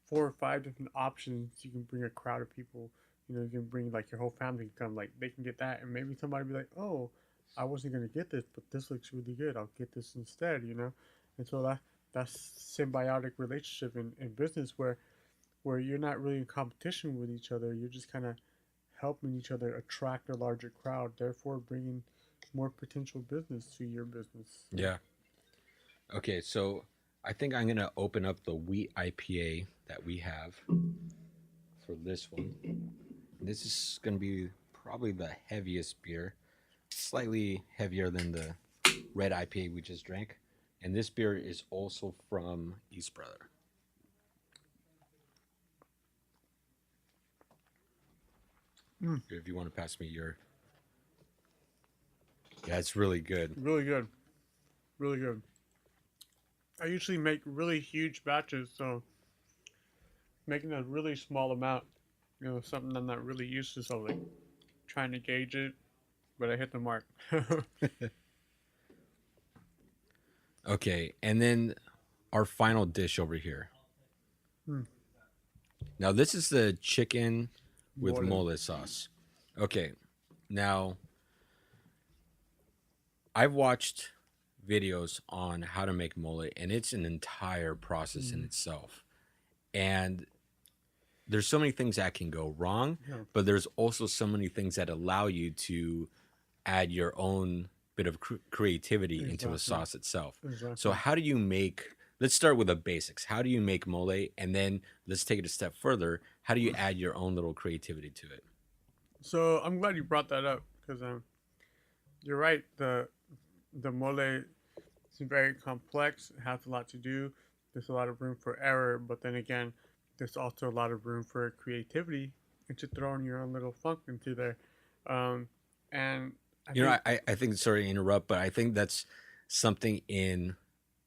4 or 5 different options, you can bring a crowd of people. You can bring like your whole family can come. Like they can get that, and maybe somebody be like, "Oh, I wasn't gonna get this, but this looks really good. I'll get this instead." And so that's symbiotic relationship in business where you're not really in competition with each other. You're just kind of helping each other attract a larger crowd, therefore bringing more potential business to your business. Yeah. Okay, so I think I'm going to open up the wheat IPA that we have for this one. This is going to be probably the heaviest beer, slightly heavier than the red IPA we just drank. And this beer is also from East Brother. If you want to pass me your, yeah, it's really good. Really good. Really good. I usually make really huge batches, so making a really small amount, something I'm not really used to, so like trying to gauge it, but I hit the mark. Okay, and then our final dish over here. Hmm. Now this is the chicken with Mole. mole sauce. Okay, now I've watched videos on how to make mole, and it's an entire process in itself. And there's so many things that can go wrong, Yeah. but there's also so many things that allow you to add your own bit of creativity into Exactly. a sauce itself. Exactly. So how do you make, let's start with the basics. How do you make mole? And then let's take it a step further. How do you add your own little creativity to it? So I'm glad you brought that up because you're right. The mole is very complex. It has a lot to do. There's a lot of room for error, but then again, there's also a lot of room for creativity and to throw in your own little funk into there. Um, and I think, sorry to interrupt, but I think that's something in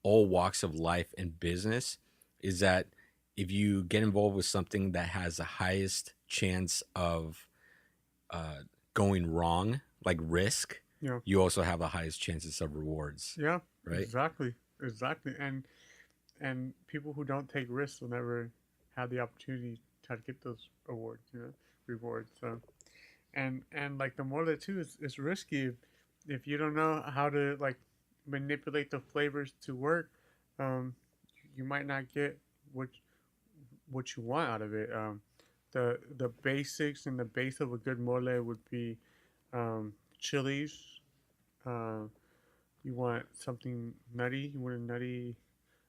all walks of life and business is that if you get involved with something that has the highest chance of going wrong, like risk, yeah, you also have the highest chances of rewards, yeah, right? exactly, exactly. And people who don't take risks will never have the opportunity to get those awards, rewards. So and like the mole too is risky if you don't know how to like manipulate the flavors to work. Um, you might not get what what you want out of it. The basics and the base of a good mole would be chilies. Uh, you want something nutty. You want a nutty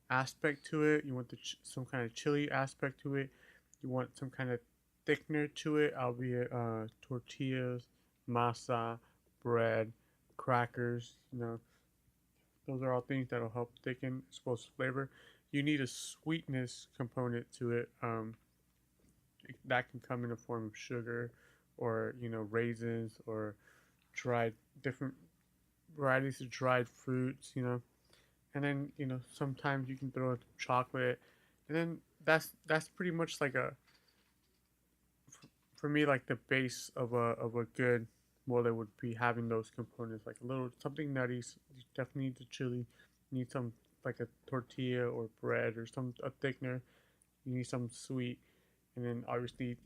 aspect to it. You want some kind of chili aspect to it. You want some kind of thickener to it, albeit tortillas, masa, bread, crackers. Those are all things that'll help thicken explosive flavor. You need a sweetness component to it. That can come in the form of sugar, or raisins, or dried different varieties of dried fruits. And then sometimes you can throw in chocolate, and then that's pretty much like for me, like the base of a good mole would be having those components, like a little something nutty. You definitely need the chili. You need some like a tortilla or bread or some a thickener. You need some sweet, and then obviously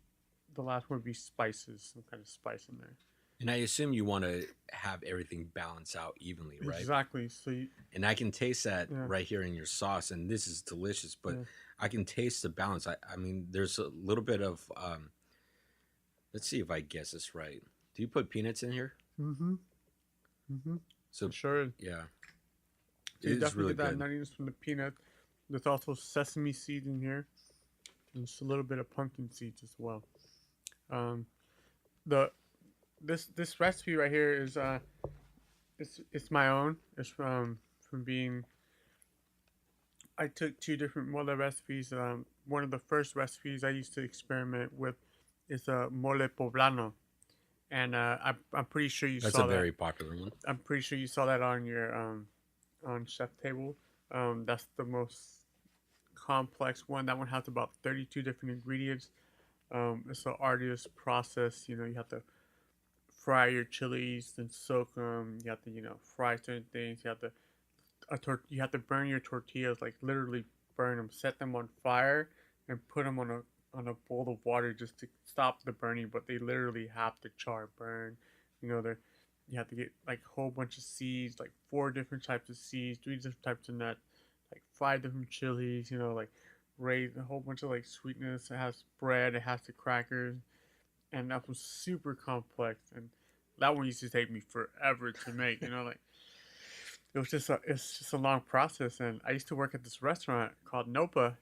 the last one would be spices, some kind of spice in there. And I assume you want to have everything balance out evenly, right? Exactly. So And I can taste that yeah, right here in your sauce, and this is delicious. But yeah. I can taste the balance. I mean, there's a little bit of. Let's see if I guess this right. Do you put peanuts in here? Mm-hmm. Mm-hmm. So Sure. yeah, So it you is definitely really get that good. nuttiness from the peanut. There's also sesame seeds in here, and just a little bit of pumpkin seeds as well. Um, the this recipe right here is it's my own. It's from being. I took two different mole recipes. One of the first recipes I used to experiment with is a mole poblano, and I'm pretty sure you That's a saw that. very popular one. I'm pretty sure you saw that on your on chef table. That's the most complex one. That one has about 32 different ingredients. It's an arduous process. You have to fry your chilies, then soak them. You have to fry certain things. You have to burn your tortillas, like literally burn them, set them on fire, and put them on a bowl of water just to stop the burning. But they literally have to char burn. They you have to get like a whole bunch of seeds, like 4 different types of seeds, 3 different types of nuts, like 5 different chilies. Like raise a whole bunch of like sweetness. It has bread. It has the crackers, and that was super complex. And that one used to take me forever to make. Like it's just a long process. And I used to work at this restaurant called Nopa.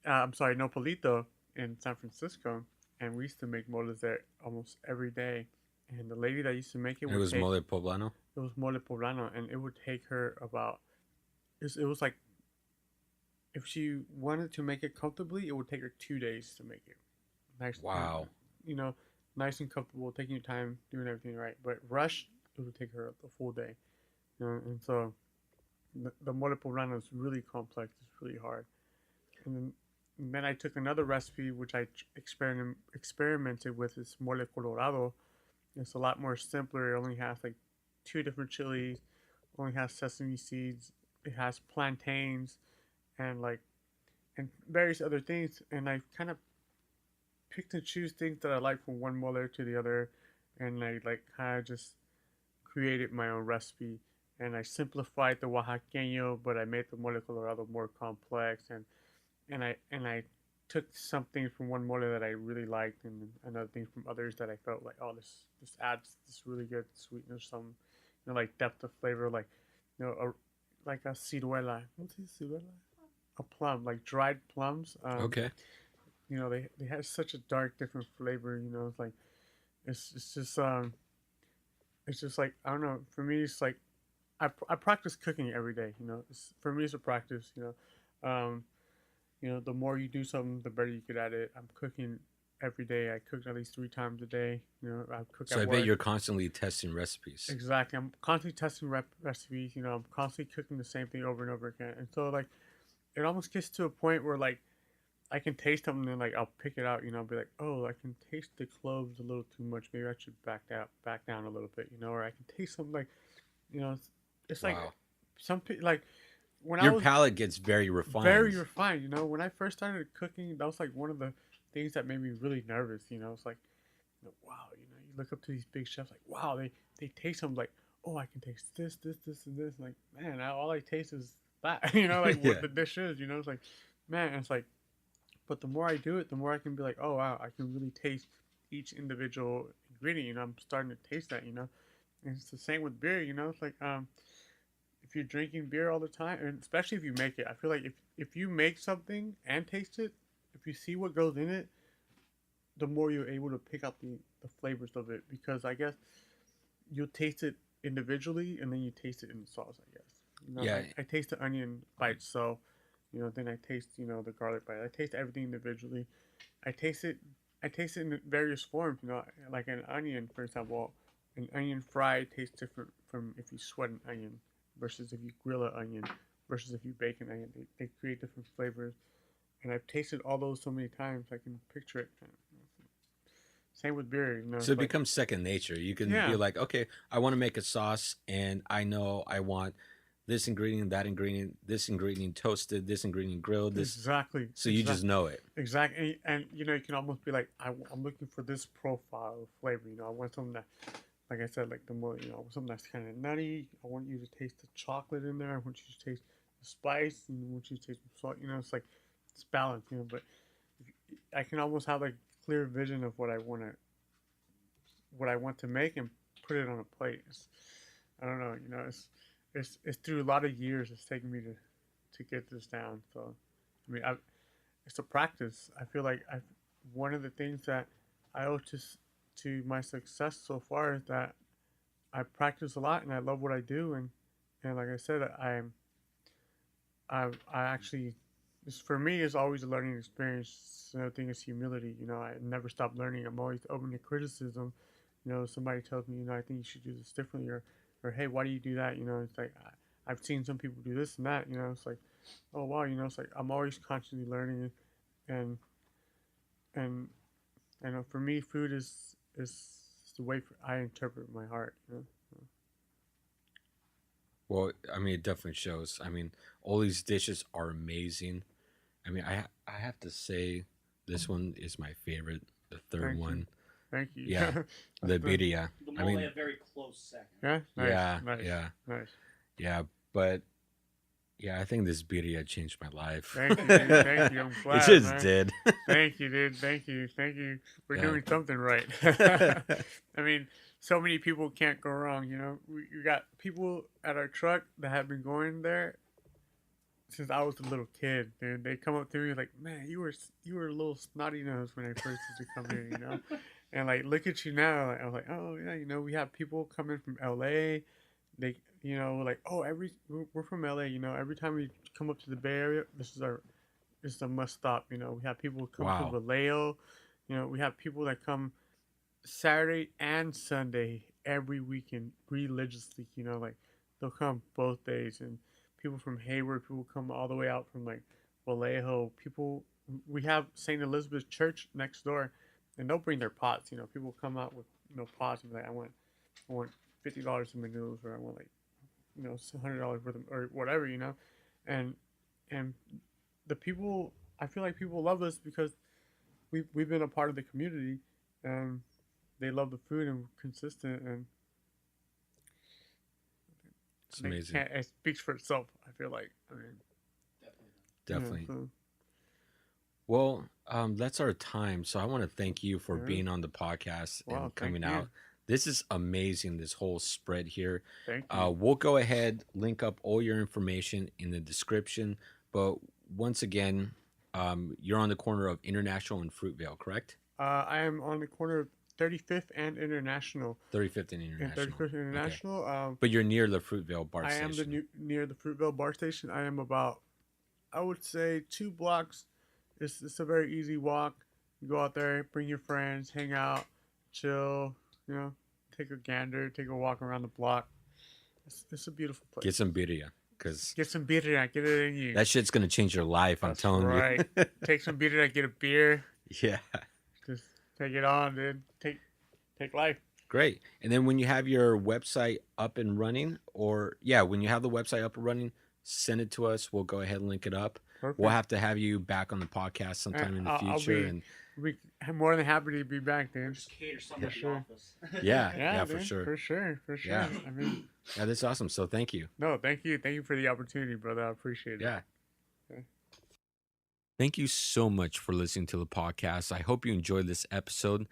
I'm sorry, Nopalito in San Francisco, and we used to make moles there almost every day. And the lady that used to make it It would was take mole poblano. it was mole poblano, and it would take her about it was like if she wanted to make it comfortably, it would take her 2 days to make it. Nice, Wow. you know, nice and comfortable, taking your time, doing everything right. But rushed, it would take her a full day. And so the mole poblano is really complex. It's really hard. And then I took another recipe which I experimented with. It's mole colorado. It's a lot more simpler. It only has like two different chilies. Only has sesame seeds. It has plantains, and various other things. And I kind of picked and choose things that I like from one mole to the other, and I like kind of just created my own recipe. And I simplified the oaxaqueño, but I made the mole colorado more complex. And I took something from one mole that I really liked, and another thing from others that I felt like, oh, this adds this really good sweetness, some like depth of flavor, like like a ciruela. What's a ciruela? A plum, like dried plums. Okay. They have such a dark, different flavor. It's like it's just like, I don't know. For me, it's like I practice cooking every day. For me, it's a practice. Um, the more you do something, the better you get at it. I'm cooking every day. I cook at least 3 times a day. I cook So at I work. bet you're constantly testing recipes. Exactly. I'm constantly testing recipes. I'm constantly cooking the same thing over and over again. And so, like, it almost gets to a point where, like, I can taste something and, like, I'll pick it out. I'll be like, oh, I can taste the cloves a little too much. Maybe I should back down a little bit. Or I can taste something like, it's like Wow. some like when I Your was palate gets very refined. very refined. When I first started cooking, that was like one of the things that made me really nervous. It's like, wow, you look up to these big chefs, like, wow, they taste them like, oh, I can taste this, and this. Like, man, all I taste is that. Like Yeah. what the dish is. It's like, man, it's like, but the more I do it, the more I can be like, oh wow, I can really taste each individual ingredient. I'm starting to taste that. And it's the same with beer. It's like, if you're drinking beer all the time, and especially if you make it, I feel like if you make something and taste it, if you see what goes in it, the more you're able to pick out the flavors of it. Because I guess you'll taste it individually, and then you taste it in the sauce, I guess. Yeah. I taste the onion by itself, then I taste, the garlic by it. I taste everything individually. I taste it in various forms, like an onion, for example. An onion fried tastes different from if you sweat an onion versus if you grill an onion versus if you bake an onion. They create different flavors. And I've tasted all those so many times, I can picture it. Same with beer, So it becomes second nature. You can Yeah. be like, okay, I want to make a sauce, and I know I want this ingredient, that ingredient, this ingredient toasted, this ingredient grilled, this. Exactly. So you just know it. Exactly. And you can almost be like, I'm looking for this profile of flavor. I want something that, like I said, like the more, I want something that's kind of nutty. I want you to taste the chocolate in there. I want you to taste the spice, and I want you to taste the salt. It's like, it's balanced, but I can almost have like clear vision of what I want to make and put it on a plate. I don't know, it's through a lot of years it's taken me to get this down. So I mean, it's a practice. I feel like one of the things that I owe to my success so far is that I practice a lot and I love what I do, and like I said, I actually, for me, it's always a learning experience. Another thing is humility. I never stop learning. I'm always open to criticism. Somebody tells me, I think you should do this differently, or hey, why do you do that? It's like I've seen some people do this and that. It's like, oh wow, it's like I'm always constantly learning, and and for me, food is the way I interpret my heart. Well, I mean, it definitely shows. I mean, all these dishes are amazing. I mean, I have to say, this one is my favorite. The third Thank you. one, Thank you. Yeah. the birria. The I mole mean, a very close second. Yeah. Nice, yeah, nice, yeah, nice. yeah. But yeah, I think this birria changed my life. Thank you, dude. Thank you. I'm It glad, just man. did. Thank you, dude. Thank you. Thank you for Yeah. doing something right. I mean, so many people can't go wrong. We got people at our truck that have been going there since I was a little kid, dude. They come up to me like, man, you were a little snotty nose when I first used to come here, and like, look at you now. Like, I was like, oh yeah, we have people coming from LA. They, like, oh, we're from LA. Every time we come up to the Bay Area, this is a must stop. We have people come Wow. from Vallejo. We have people that come Saturday and Sunday every weekend religiously. Like they'll come both days, and people from Hayward, people come all the way out from like Vallejo. People, we have St. Elizabeth's Church next door, and they'll bring their pots. People come out with pots and be like, I want $50 in menus, or I want like $100 worth of, or whatever, and and the people, I feel like people love us because we've been a part of the community, and they love the food and we're consistent, and It's amazing. it speaks for itself. I feel like, I mean, Definitely. so, Well, that's our time. So I want to thank you for Alright. being on the podcast Wow, and coming thank you. out. This is amazing, this whole spread here. thank you. We'll go ahead, link up all your information in the description. But once again, you're on the corner of International and Fruitvale, correct? I am on the corner of 35th and International. 35th and And International. 35th and International. But you're near the Fruitvale bar I am station. near the Fruitvale bar station. I am about, I would say, 2 blocks. It's a very easy walk. You go out there, bring your friends, hang out, chill. Take a gander, take a walk around the block. It's a beautiful place. Get some birria, because Get some birria, get it in you. that shit's going to change your life, I'm That's telling right. you. Take some birria, get a beer. Yeah. Just take it on, dude. Take life. Great. And then when you have your website up and running, when you have the website up and running, send it to us. We'll go ahead and link it up. Perfect. We'll have to have you back on the podcast sometime in the I'll future. be- I'm more than happy to be back, dude. Just cater something at the sure. office. Yeah, dude, for sure. For sure. Yeah. I mean, Yeah, that's awesome. So thank you. no, thank you for the opportunity, brother. I appreciate it. Yeah. Okay. Thank you so much for listening to the podcast. I hope you enjoyed this episode.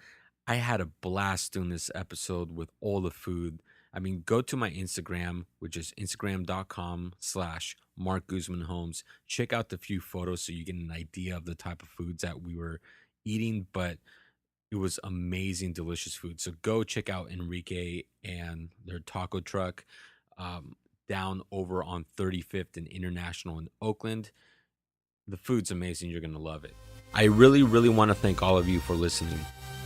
I had a blast doing this episode with all the food. I mean, go to my Instagram, which is instagram.com/Mark Guzman Homes. Check out the few photos so you get an idea of the type of foods that we were eating, but it was amazing, delicious food. So go check out Enrique and their taco truck down over on 35th and International in Oakland. The food's amazing. You're going to love it. I really, really want to thank all of you for listening.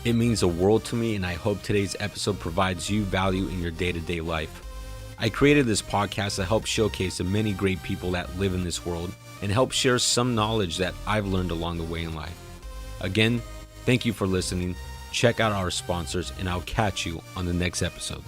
It means the world to me, and I hope today's episode provides you value in your day-to-day life. I created this podcast to help showcase the many great people that live in this world and help share some knowledge that I've learned along the way in life. Again, thank you for listening. Check out our sponsors, and I'll catch you on the next episode.